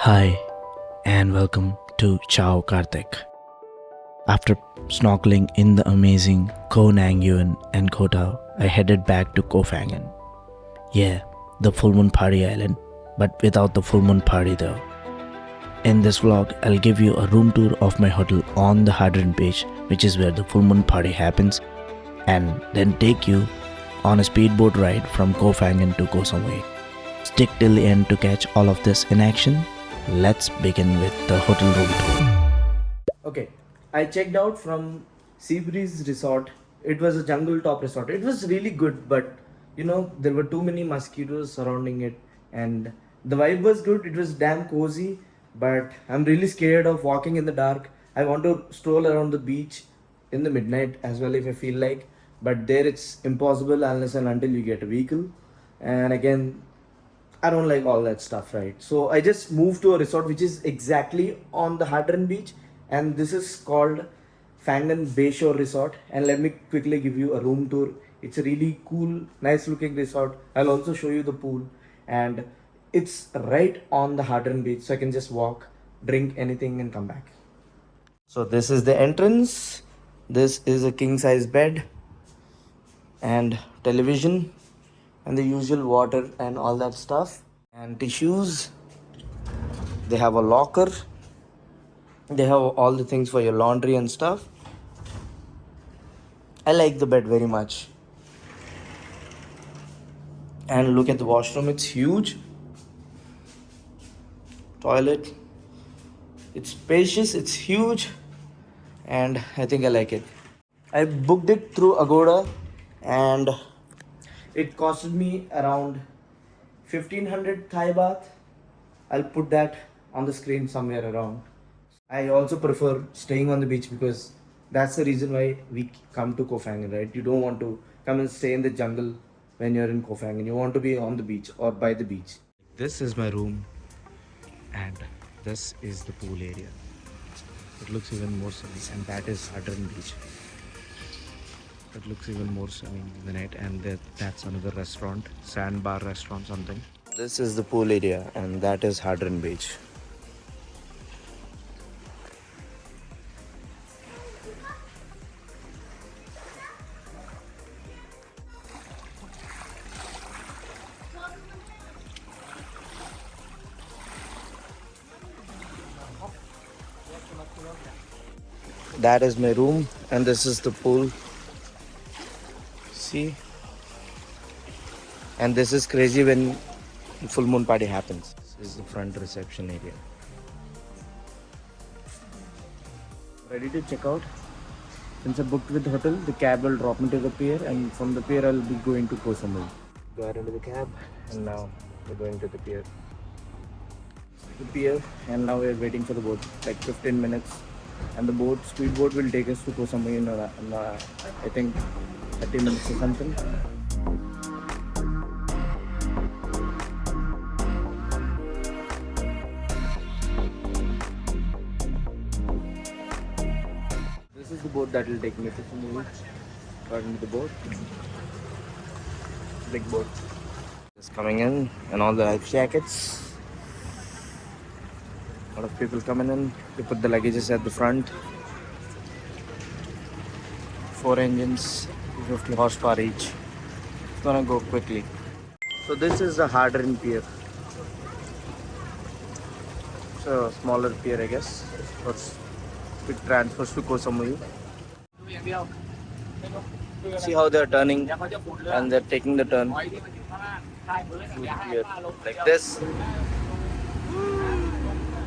Hi, and welcome to Chao Karthik. After snorkeling in the amazing Koh Phangan and Koh Tao, I headed back to Koh Phangan. Yeah, the full moon party island, but without the full moon party though. In this vlog, I'll give you a room tour of my hotel on the Haad Rin beach, which is where the full moon party happens, and then take you on a speedboat ride from Koh Phangan to Koh Samui. Stick till the end to catch all of this in action. Let's begin with the hotel room tour. Okay, I checked out from Seabreeze Resort. It was a jungle top resort. It was really good, but there were too many mosquitoes surrounding it, and the vibe was good. It was damn cozy, but I'm really scared of walking in the dark. I want to stroll around the beach in the midnight as well if I feel like, but there it's impossible unless and until you get a vehicle. And again, I don't like all that stuff, right? So I just moved to a resort which is exactly on the Haad Rin beach, and this is called Phangan Bayshore Resort. And let me quickly give you a room tour. It's a really cool, nice looking resort. I'll also show you the pool, and it's right on the Haad Rin beach, so I can just walk, drink anything, and come back. So this is the entrance. This is a king size bed and television and the usual water and all that stuff and tissues. They have a locker. They have all the things for your laundry and stuff. I like the bed very much. And look at the washroom, it's huge. Toilet, it's spacious, it's huge, and I think I like it. I booked it through Agoda, and it costed me around 1500 Thai baht. I'll put that on the screen somewhere around. I also prefer staying on the beach because that's the reason why we come to Koh Phangan, right? You don't want to come and stay in the jungle when you're in Koh Phangan. You want to be on the beach or by the beach. This is my room, and this is the pool area. It looks even more sunny, and that is Haad Rin beach. It looks even more sunny in the night, and that's another restaurant, sandbar restaurant something. This is the pool area, and that is Haad Rin beach. That is my room, and this is the pool. See? And this is crazy when full moon party happens. This is the front reception area. Ready to check out? Since I booked with the hotel, the cab will drop me to the pier, and from the pier I'll be going to Koh Samui. Got into the cab, and now we're going to the pier. The pier, and now we're waiting for the boat, like 15 minutes. And the speedboat will take us to Koh Samui in I think 30 minutes or something. This is the boat that will take me to Samui. Got into the boat. Big boat. Just coming in, and all the life jackets. A lot of people coming in. They put the luggages at the front. 4 engines, 50 horsepower each. It's gonna go quickly. So this is the Haad Rin pier. It's a smaller pier, I guess. For quick transfers to Koh Samui. See how they're turning, and they're taking the turn. Here, like this.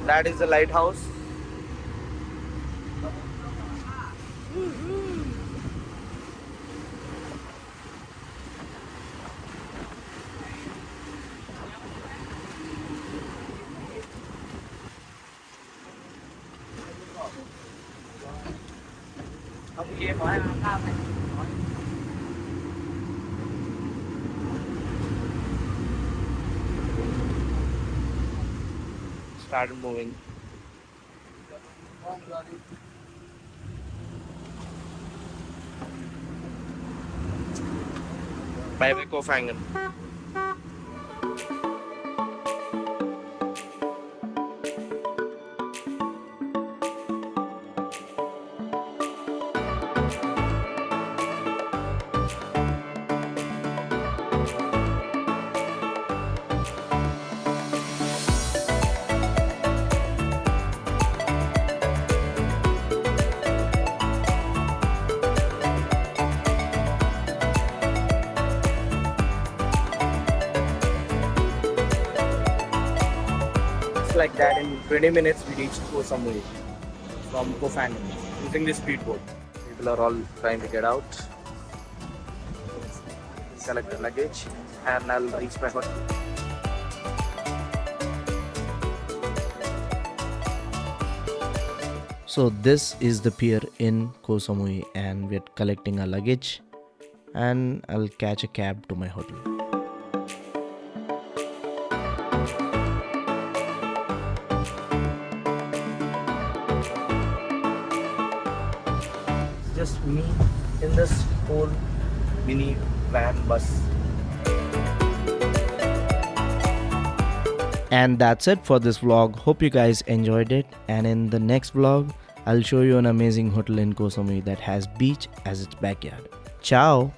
That is the lighthouse. Started moving. Bye bye Koh Phangan. just like that, in 20 minutes we reached Koh Samui from Koh Phangan using the speedboat. People are all trying to get out, collect the luggage, and I'll reach my hotel. So this is the pier in Koh Samui and we're collecting our luggage and I'll catch a cab to my hotel. Just me in this whole mini van bus. And that's it for this vlog. Hope you guys enjoyed it, and in the next vlog I'll show you an amazing hotel in Koh Samui that has beach as its backyard. Ciao.